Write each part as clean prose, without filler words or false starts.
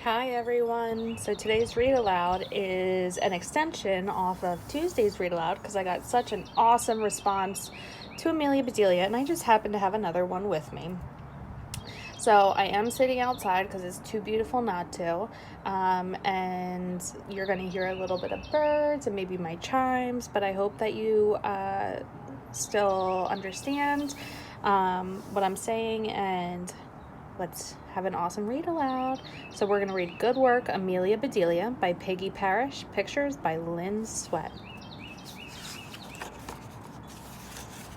Hi everyone. So today's read aloud is an extension off of Tuesday's read aloud because I got such an awesome response to Amelia Bedelia and I just happened to have another one with me. So I am sitting outside because it's too beautiful not to, and you're going to hear a little bit of birds and maybe my chimes, but I hope that you still understand what I'm saying, and let's have an awesome read aloud. So we're going to read Good Work, Amelia Bedelia by Peggy Parrish, pictures by Lynn Sweat.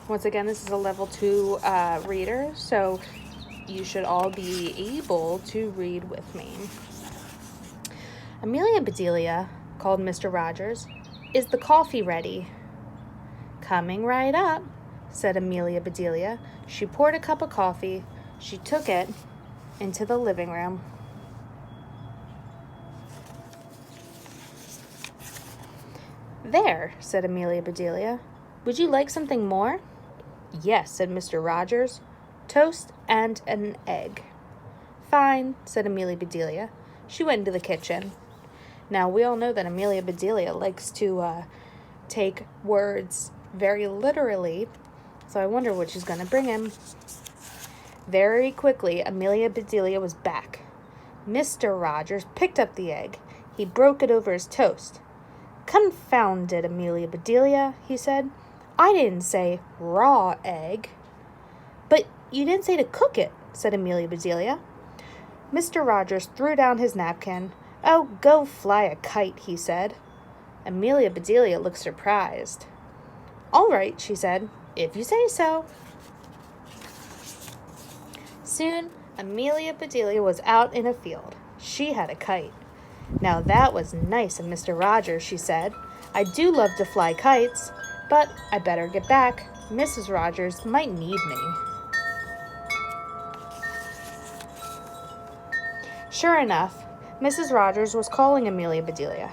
Once again, this is a level 2 reader, so you should all be able to read with me. Amelia Bedelia, called Mr. Rogers, "Is the coffee ready?" "Coming right up," said Amelia Bedelia. She poured a cup of coffee. She took it into the living room. "There," said Amelia Bedelia. "Would you like something more?" "Yes," said Mr. Rogers. "Toast and an egg." "Fine," said Amelia Bedelia. She went into the kitchen. Now, we all know that Amelia Bedelia likes to take words very literally, so I wonder what she's going to bring him. Very quickly, Amelia Bedelia was back. Mr. Rogers picked up the egg. He broke it over his toast. "Confound it, Amelia Bedelia," he said. "I didn't say raw egg." "But you didn't say to cook it," said Amelia Bedelia. Mr. Rogers threw down his napkin. "Oh, go fly a kite," he said. Amelia Bedelia looked surprised. "All right," she said, "if you say so." Soon, Amelia Bedelia was out in a field. She had a kite. "Now that was nice of Mr. Rogers," she said. "I do love to fly kites, but I better get back. Mrs. Rogers might need me." Sure enough, Mrs. Rogers was calling Amelia Bedelia.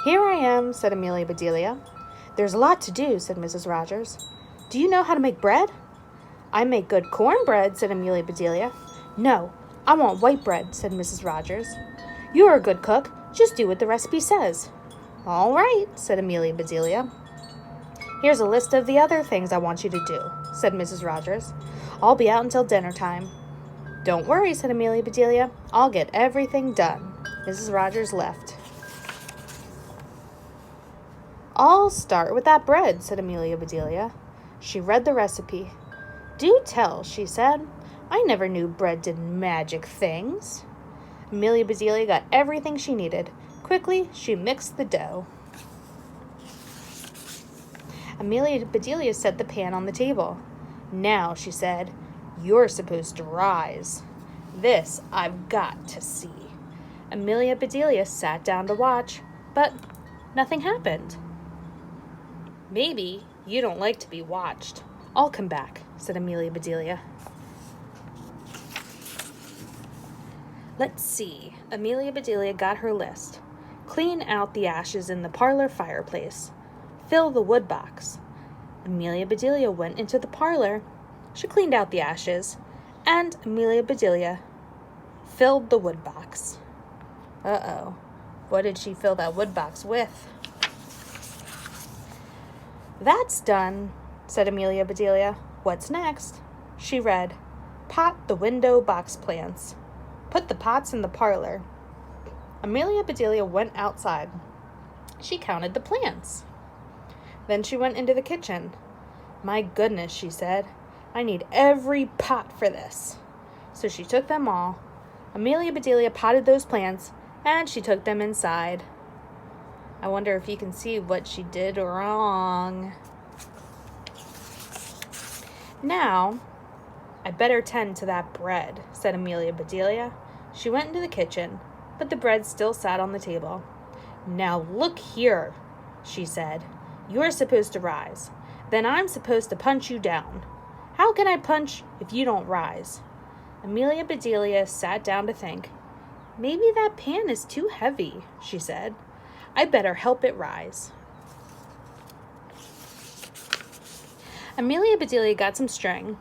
"Here I am," said Amelia Bedelia. "There's a lot to do," said Mrs. Rogers. "Do you know how to make bread?" "I make good cornbread," said Amelia Bedelia. "No, I want white bread," said Mrs. Rogers. "You're a good cook. Just do what the recipe says." "All right," said Amelia Bedelia. "Here's a list of the other things I want you to do," said Mrs. Rogers. "I'll be out until dinner time." "Don't worry," said Amelia Bedelia. "I'll get everything done." Mrs. Rogers left. "I'll start with that bread," said Amelia Bedelia. She read the recipe. "Do tell," she said. "I never knew bread did magic things." Amelia Bedelia got everything she needed. Quickly, she mixed the dough. Amelia Bedelia set the pan on the table. "Now," she said, "you're supposed to rise. This I've got to see." Amelia Bedelia sat down to watch, but nothing happened. "Maybe you don't like to be watched. I'll come back," said Amelia Bedelia. Let's see. Amelia Bedelia got her list. Clean out the ashes in the parlor fireplace. Fill the wood box. Amelia Bedelia went into the parlor. She cleaned out the ashes, and Amelia Bedelia filled the wood box. Uh-oh. What did she fill that wood box with? "That's done," said Amelia Bedelia. "What's next?" She read, "Pot the window box plants. Put the pots in the parlor." Amelia Bedelia went outside. She counted the plants. Then she went into the kitchen. "My goodness," she said. "I need every pot for this." So she took them all. Amelia Bedelia potted those plants, and she took them inside. I wonder if you can see what she did wrong. "Now, I better tend to that bread," said Amelia Bedelia. She went into the kitchen, but the bread still sat on the table. "Now look here," she said. "You're supposed to rise. Then I'm supposed to punch you down. How can I punch if you don't rise?" Amelia Bedelia sat down to think. "Maybe that pan is too heavy," she said. "I better help it rise." Amelia Bedelia got some string.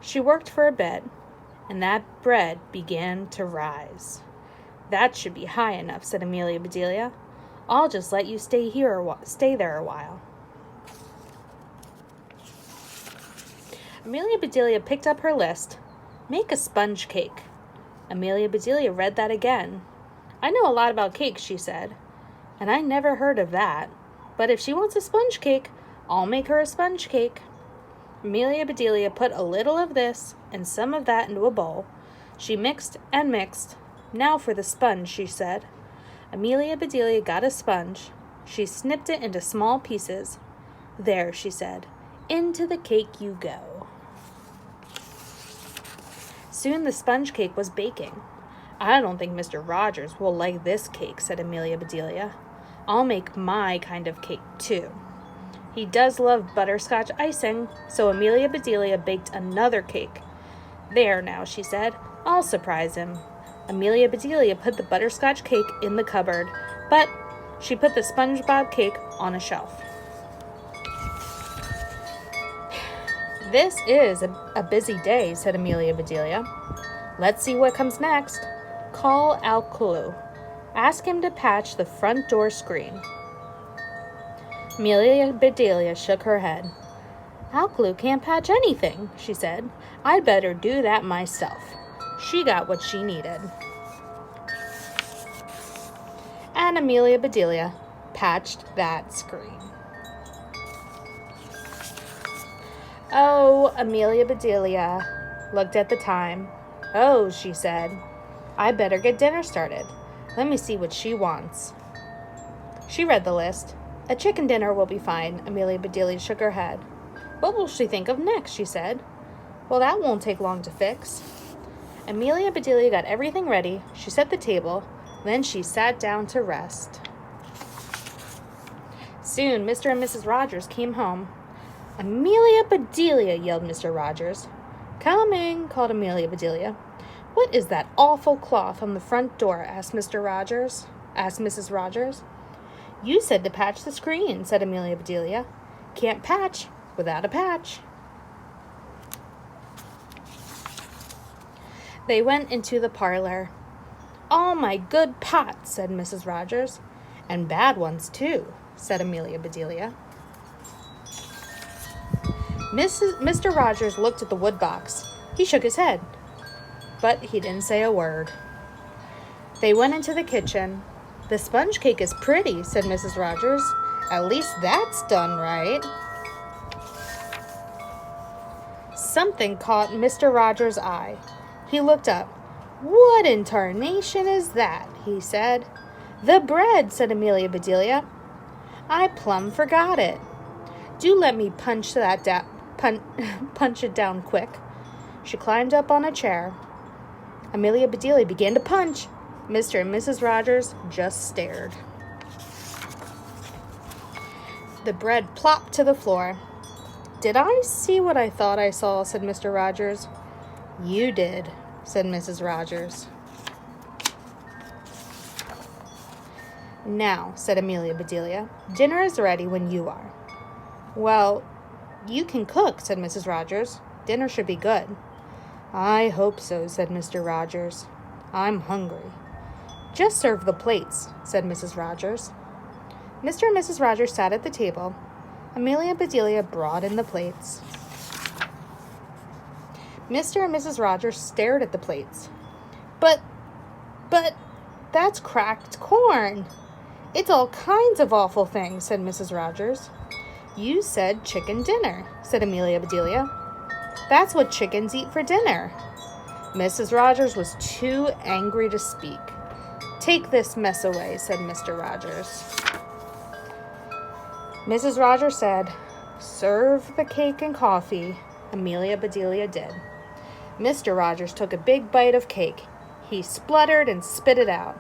She worked for a bit, and that bread began to rise. That should be high enough, said Amelia Bedelia. I'll just let you stay there a while. Amelia Bedelia picked up her list. Make a sponge cake. Amelia Bedelia read that again. I know a lot about cakes, she said, and I never heard of that. But if she wants a sponge cake, I'll make her a sponge cake. Amelia Bedelia put a little of this and some of that into a bowl. She mixed and mixed. Now for the sponge, she said. Amelia Bedelia got a sponge. She snipped it into small pieces. There, she said, into the cake you go. Soon the sponge cake was baking. I don't think Mr. Rogers will like this cake, said Amelia Bedelia. I'll make my kind of cake, too. He does love butterscotch icing, so Amelia Bedelia baked another cake. There now, she said, I'll surprise him. Amelia Bedelia put the butterscotch cake in the cupboard, but she put the SpongeBob cake on a shelf. This is a busy day, said Amelia Bedelia. Let's see what comes next. Call Alculu. Ask him to patch the front door screen. Amelia Bedelia shook her head. Alculu can't patch anything, she said. I'd better do that myself. She got what she needed. And Amelia Bedelia patched that screen. Oh, Amelia Bedelia looked at the time. Oh, she said, I better get dinner started. Let me see what she wants. She read the list. A chicken dinner will be fine, Amelia Bedelia shook her head. What will she think of next, she said. Well, that won't take long to fix. Amelia Bedelia got everything ready. She set the table. Then she sat down to rest. Soon, Mr. and Mrs. Rogers came home. Amelia Bedelia, yelled Mr. Rogers. Coming, called Amelia Bedelia. What is that awful cloth on the front door? Asked Mrs. Rogers. You said to patch the screen, said Amelia Bedelia. Can't patch without a patch. They went into the parlor. All my good pots, said Mrs. Rogers. And bad ones, too, said Amelia Bedelia. Mr. Rogers looked at the wood box. He shook his head, but he didn't say a word. They went into the kitchen. The sponge cake is pretty, said Mrs. Rogers. At least that's done right. Something caught Mr. Rogers' eye. He looked up. What in tarnation is that? He said. The bread, said Amelia Bedelia. I plumb forgot it. Do let me punch it down quick. She climbed up on a chair. Amelia Bedelia began to punch. Mr. and Mrs. Rogers just stared. The bread plopped to the floor. Did I see what I thought I saw? Said Mr. Rogers. You did, said Mrs. Rogers. Now, said Amelia Bedelia, dinner is ready when you are. Well, you can cook, said Mrs. Rogers. Dinner should be good. I hope so, said Mr. Rogers. I'm hungry. Just serve the plates, said Mrs. Rogers. Mr. and Mrs. Rogers sat at the table. Amelia Bedelia brought in the plates. Mr. and Mrs. Rogers stared at the plates. But, that's cracked corn. It's all kinds of awful things, said Mrs. Rogers. You said chicken dinner, said Amelia Bedelia. That's what chickens eat for dinner. Mrs. Rogers was too angry to speak. Take this mess away, said Mr. Rogers. Mrs. Rogers said, serve the cake and coffee. Amelia Bedelia did. Mr. Rogers took a big bite of cake. He spluttered and spit it out.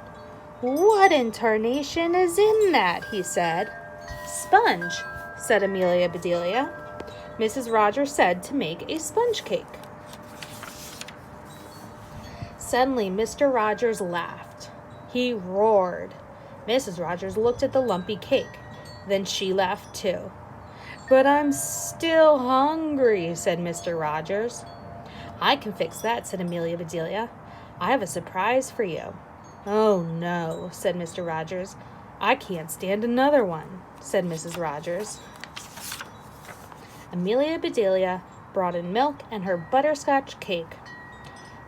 What in tarnation is in that? He said. Sponge, said Amelia Bedelia. Mrs. Rogers said to make a sponge cake. Suddenly, Mr. Rogers laughed. He roared. Mrs. Rogers looked at the lumpy cake. Then she laughed too. But I'm still hungry, said Mr. Rogers. I can fix that, said Amelia Bedelia. I have a surprise for you. Oh, no, said Mr. Rogers. I can't stand another one, said Mrs. Rogers. Amelia Bedelia brought in milk and her butterscotch cake.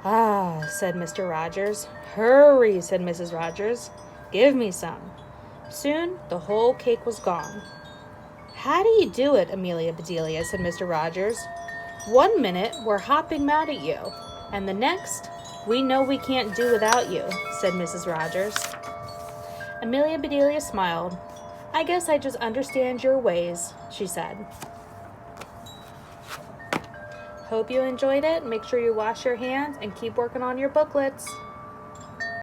Ah, said Mr. Rogers. Hurry, said Mrs. Rogers. Give me some. Soon the whole cake was gone. How do you do it, Amelia Bedelia, said Mr. Rogers. 1 minute we're hopping mad at you, and the next we know we can't do without you, said Mrs. Rogers. Amelia Bedelia smiled. I guess I just understand your ways, she said. Hope you enjoyed it. Make sure you wash your hands and keep working on your booklets.